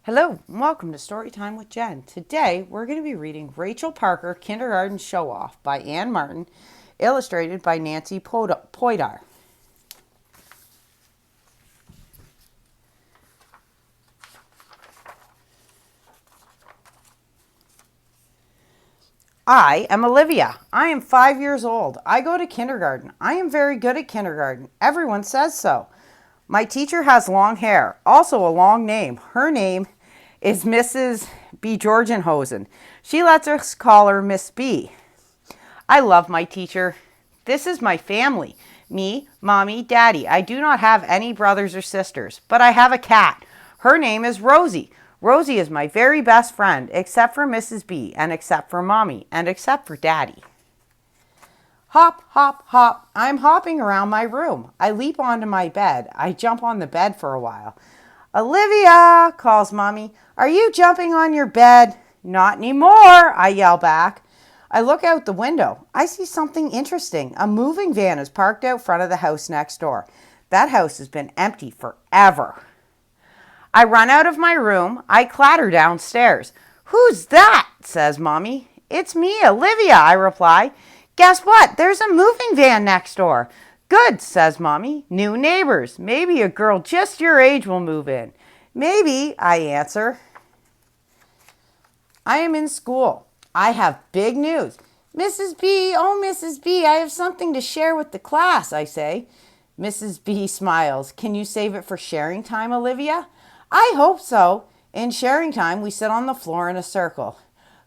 Hello, and welcome to Storytime with Jen. Today, we're going to be reading Rachel Parker, Kindergarten Show Off by Anne Martin, illustrated by Nancy Poydar. I am Olivia. I am 5 years old. I go to kindergarten. I am very good at kindergarten. Everyone says so. My teacher has long hair, also a long name. Her name is Mrs. B. Georgenhosen. She lets us call her Miss B. I love my teacher. This is my family. Me, Mommy, Daddy. I do not have any brothers or sisters, but I have a cat. Her name is Rosie. Rosie is my very best friend, except for Mrs. B, and except for Mommy, and except for Daddy. Hop, hop, hop. I'm hopping around my room. I leap onto my bed. I jump on the bed for a while. Olivia, calls Mommy. Are you jumping on your bed? Not anymore, I yell back. I look out the window. I see something interesting. A moving van is parked out front of the house next door. That house has been empty forever. I run out of my room. I clatter downstairs. Who's that? Says Mommy. It's me, Olivia, I reply. Guess what? There's a moving van next door. Good, says Mommy. New neighbors. Maybe a girl just your age will move in. Maybe, I answer. I am in school. I have big news. Mrs. B, oh, Mrs. B, I have something to share with the class, I say. Mrs. B smiles. Can you save it for sharing time, Olivia? I hope so. In sharing time, we sit on the floor in a circle.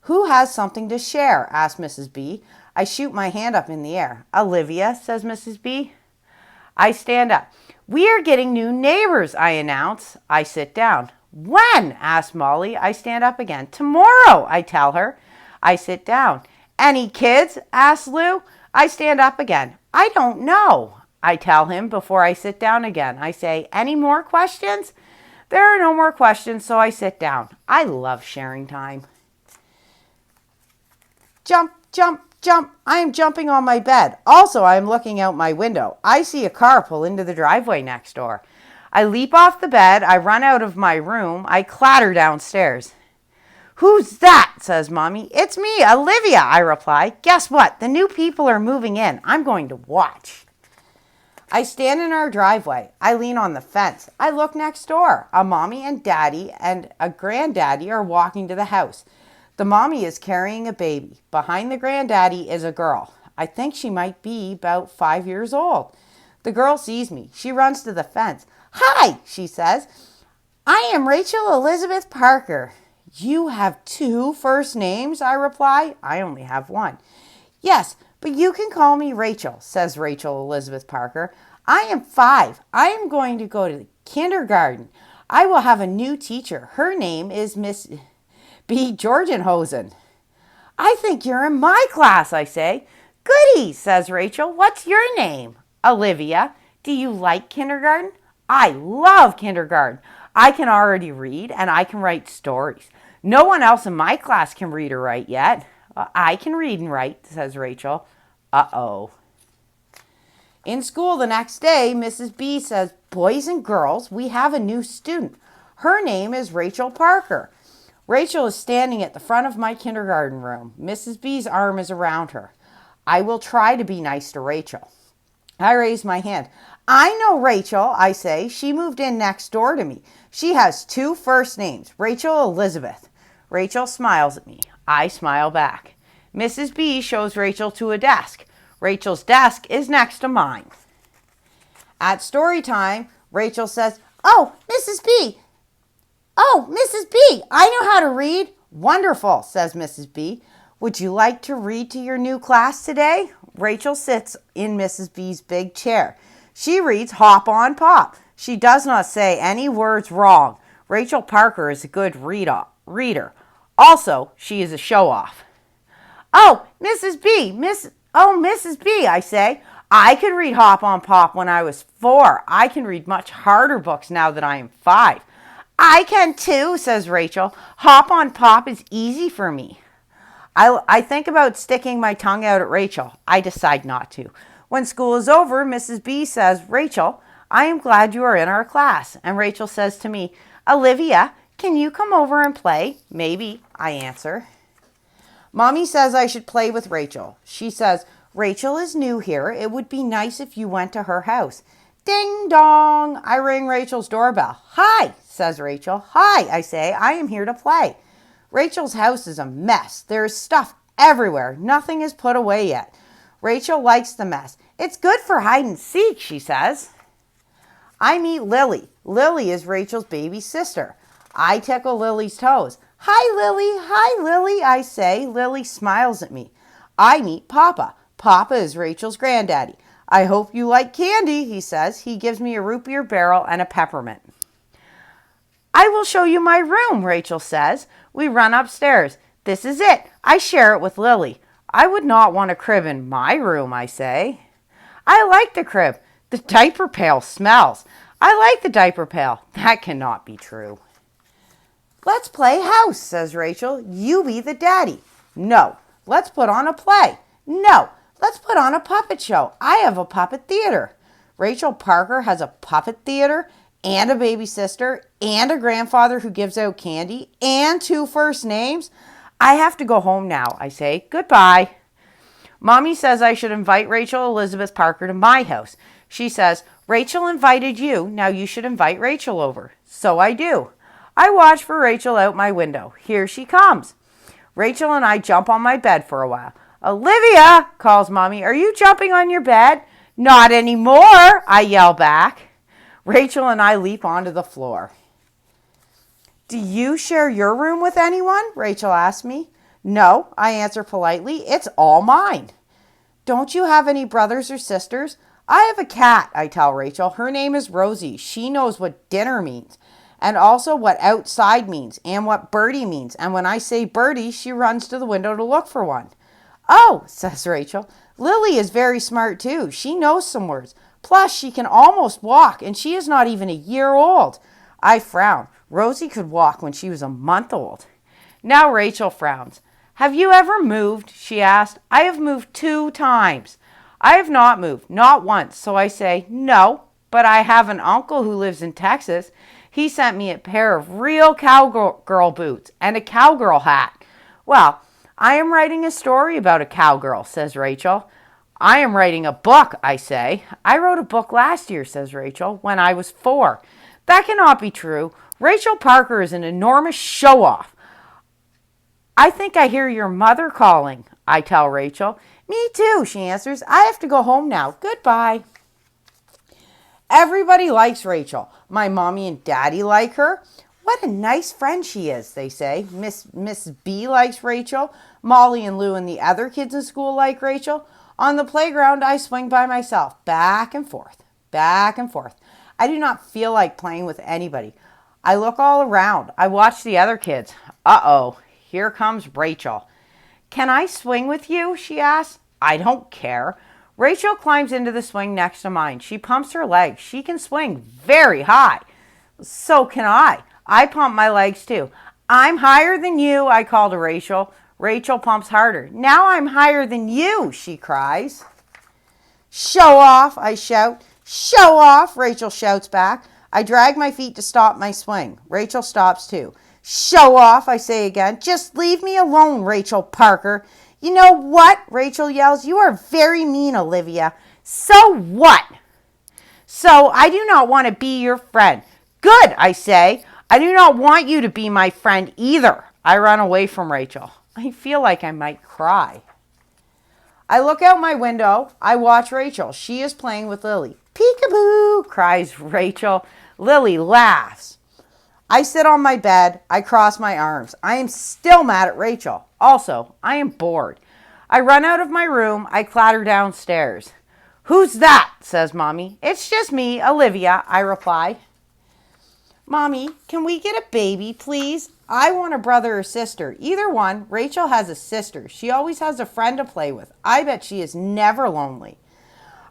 Who has something to share? Asks Mrs. B. I shoot my hand up in the air. Olivia, says Mrs. B. I stand up. We are getting new neighbors, I announce. I sit down. When? Asks Molly. I stand up again. Tomorrow, I tell her. I sit down. Any kids? Asks Lou. I stand up again. I don't know, I tell him before I sit down again. I say, any more questions? There are no more questions, so I sit down. I love sharing time. Jump, jump, jump. I am jumping on my bed. Also, I am looking out my window. I see a car pull into the driveway next door. I leap off the bed. I run out of my room. I clatter downstairs. Who's that? Says Mommy. It's me, Olivia, I reply. Guess what? The new people are moving in. I'm going to watch. I stand in our driveway. I lean on the fence. I look next door. A mommy and daddy and a granddaddy are walking to the house. The mommy is carrying a baby. Behind the granddaddy is a girl. I think she might be about 5 years old. The girl sees me. She runs to the fence. Hi, she says. I am Rachel Elizabeth Parker. You have 2 first names, I reply. I only have 1. Yes, but you can call me Rachel, says Rachel Elizabeth Parker. I am 5. I am going to go to kindergarten. I will have a new teacher. Her name is Miss B. Georgenhosen. I think you're in my class, I say. Goody, says Rachel. What's your name? Olivia. Do you like kindergarten? I love kindergarten. I can already read and I can write stories. No one else in my class can read or write yet. I can read and write, says Rachel. Uh-oh. In school the next day, Mrs. B says, boys and girls, we have a new student. Her name is Rachel Parker. Rachel is standing at the front of my kindergarten room. Mrs. B's arm is around her. I will try to be nice to Rachel. I raise my hand. I know Rachel, I say. She moved in next door to me. She has 2 first names, Rachel Elizabeth. Rachel smiles at me. I smile back. Mrs. B shows Rachel to a desk. Rachel's desk is next to mine. At story time, Rachel says, Oh, Mrs. B, I know how to read. Wonderful, says Mrs. B. Would you like to read to your new class today? Rachel sits in Mrs. B's big chair. She reads Hop on Pop. She does not say any words wrong. Rachel Parker is a good reader. Also, she is a show-off. Oh, Mrs. B, I say. I could read Hop on Pop when I was 4. I can read much harder books now that I am 5. I can too, says Rachel. Hop on Pop is easy for me. I think about sticking my tongue out at Rachel. I decide not to. When school is over, Mrs. B says, Rachel, I am glad you are in our class. And Rachel says to me, Olivia, Can you come over and play? Maybe, I answer. Mommy says I should play with Rachel. She says, Rachel is new here. It would be nice if you went to her house. Ding dong! I ring Rachel's doorbell. Hi, says Rachel. Hi, I say. I am here to play. Rachel's house is a mess. There is stuff everywhere. Nothing is put away yet. Rachel likes the mess. It's good for hide and seek, she says. I meet Lily. Lily is Rachel's baby sister. I tickle Lily's toes. Hi, Lily, I say. Lily smiles at me. I meet Papa. Papa is Rachel's granddaddy. I hope you like candy, he says. He gives me a root beer barrel and a peppermint. I will show you my room, Rachel says. We run upstairs. This is it. I share it with Lily. I would not want a crib in my room, I say. I like the crib. The diaper pail smells. I like the diaper pail. That cannot be true. Let's play house, says Rachel. You be the daddy. No. Let's put on a play. No. Let's put on a puppet show. I have a puppet theater. Rachel Parker has a puppet theater and a baby sister and a grandfather who gives out candy and 2 first names. I have to go home now, I say. Goodbye. Mommy says I should invite Rachel Elizabeth Parker to my house. She says, Rachel invited you. Now you should invite Rachel over. So I do. I watch for Rachel out my window. Here she comes. Rachel and I jump on my bed for a while. Olivia, calls Mommy, are you jumping on your bed? Not anymore, I yell back. Rachel and I leap onto the floor. Do you share your room with anyone? Rachel asks me. No, I answer politely. It's all mine. Don't you have any brothers or sisters? I have a cat, I tell Rachel. Her name is Rosie. She knows what dinner means and also what outside means and what birdie means. And when I say birdie, she runs to the window to look for one. Oh, says Rachel, Lily is very smart too. She knows some words. Plus, she can almost walk, and she is not even a year old. I frown. Rosie could walk when she was a month old. Now Rachel frowns. Have you ever moved? She asked. I have moved 2 times. I have not moved, not once. So I say, no, but I have an uncle who lives in Texas. He sent me a pair of real cowgirl boots and a cowgirl hat. Well, I am writing a story about a cowgirl, says Rachel. I am writing a book, I say. I wrote a book last year, says Rachel, when I was 4. That cannot be true. Rachel Parker is an enormous show-off. I think I hear your mother calling, I tell Rachel. Me too, she answers. I have to go home now. Goodbye. Everybody likes Rachel. My mommy and daddy like her. What a nice friend she is, they say. Miss B likes Rachel. Molly and Lou and the other kids in school like Rachel. On the playground, I swing by myself, back and forth, back and forth. I do not feel like playing with anybody. I look all around. I watch the other kids. Uh-oh, here comes Rachel. Can I swing with you? She asks. I don't care. Rachel climbs into the swing next to mine. She pumps her legs. She can swing very high. So can I. I pump my legs too. I'm higher than you, I call to Rachel. Rachel pumps harder. Now I'm higher than you, she cries. Show off, I shout. Show off, Rachel shouts back. I drag my feet to stop my swing. Rachel stops too. Show off, I say again. Just leave me alone, Rachel Parker. You know what? Rachel yells. You are very mean, Olivia. So what? So I do not want to be your friend. Good, I say. I do not want you to be my friend either. I run away from Rachel. I feel like I might cry. I look out my window. I watch Rachel. She is playing with Lily. Peekaboo, cries Rachel. Lily laughs. I sit on my bed. I cross my arms. I am still mad at Rachel. Also, I am bored. I run out of my room. I clatter downstairs. Who's that? Says Mommy. It's just me, Olivia, I reply. Mommy, can we get a baby, please? I want a brother or sister. Either one. Rachel has a sister. She always has a friend to play with. I bet she is never lonely.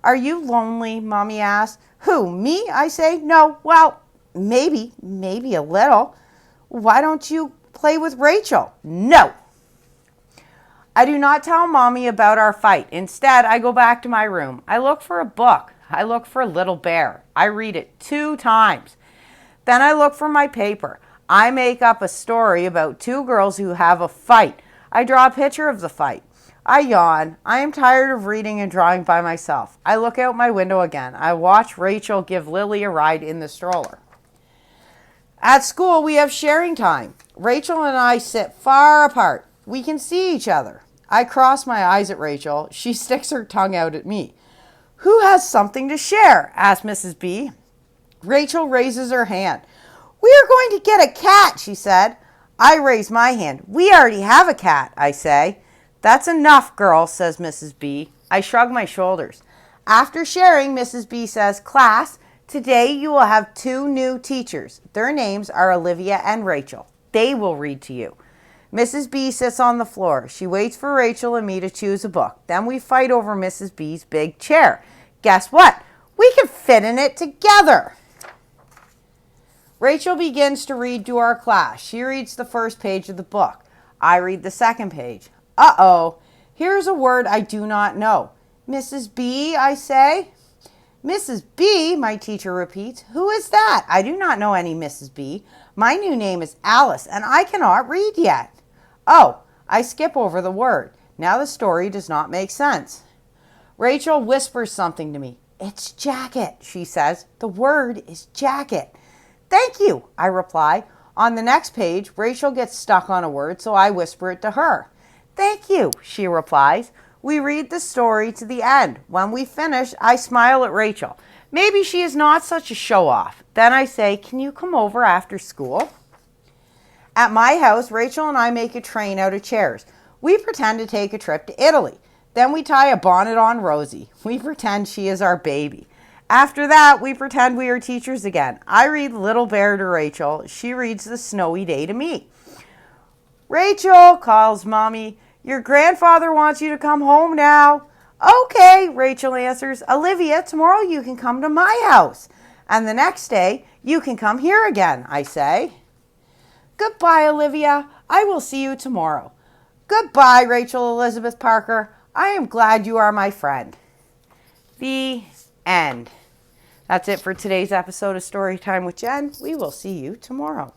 Are you lonely? Mommy asks. Who, me? I say. No, well, maybe a little. Why don't you play with Rachel? No. I do not tell Mommy about our fight. Instead, I go back to my room. I look for a book. I look for Little Bear. I read it 2 times. Then I look for my paper. I make up a story about two girls who have a fight. I draw a picture of the fight. I yawn. I am tired of reading and drawing by myself. I look out my window again. I watch Rachel give Lily a ride in the stroller. At school, we have sharing time. Rachel and I sit far apart. We can see each other. I cross my eyes at Rachel. She sticks her tongue out at me. Who has something to share? Asked Mrs. B. Rachel raises her hand. We are going to get a cat, she said. I raise my hand. We already have a cat, I say. That's enough, girl, says Mrs. B. I shrug my shoulders. After sharing, Mrs. B says, Class, today you will have two new teachers. Their names are Olivia and Rachel. They will read to you. Mrs. B sits on the floor. She waits for Rachel and me to choose a book. Then we fight over Mrs. B's big chair. Guess what? We can fit in it together. Rachel begins to read to our class. She reads the first page of the book. I read the second page. Uh-oh, here's a word I do not know. Mrs. B, I say. Mrs. B, my teacher repeats. Who is that? I do not know any Mrs. B. My new name is Alice, and I cannot read yet. Oh, I skip over the word. Now the story does not make sense. Rachel whispers something to me. It's jacket, she says. The word is jacket. Thank you, I reply. On the next page, Rachel gets stuck on a word, so I whisper it to her. Thank you, she replies. We read the story to the end. When we finish, I smile at Rachel. Maybe she is not such a show-off. Then I say, can you come over after school? At my house, Rachel and I make a train out of chairs. We pretend to take a trip to Italy. Then we tie a bonnet on Rosie. We pretend she is our baby. After that, we pretend we are teachers again. I read Little Bear to Rachel. She reads The Snowy Day to me. Rachel, calls Mommy, your grandfather wants you to come home now. Okay, Rachel answers. Olivia, tomorrow you can come to my house. And the next day, you can come here again, I say. Goodbye, Olivia. I will see you tomorrow. Goodbye, Rachel Elizabeth Parker. I am glad you are my friend. The end. That's it for today's episode of Storytime with Jen. We will see you tomorrow.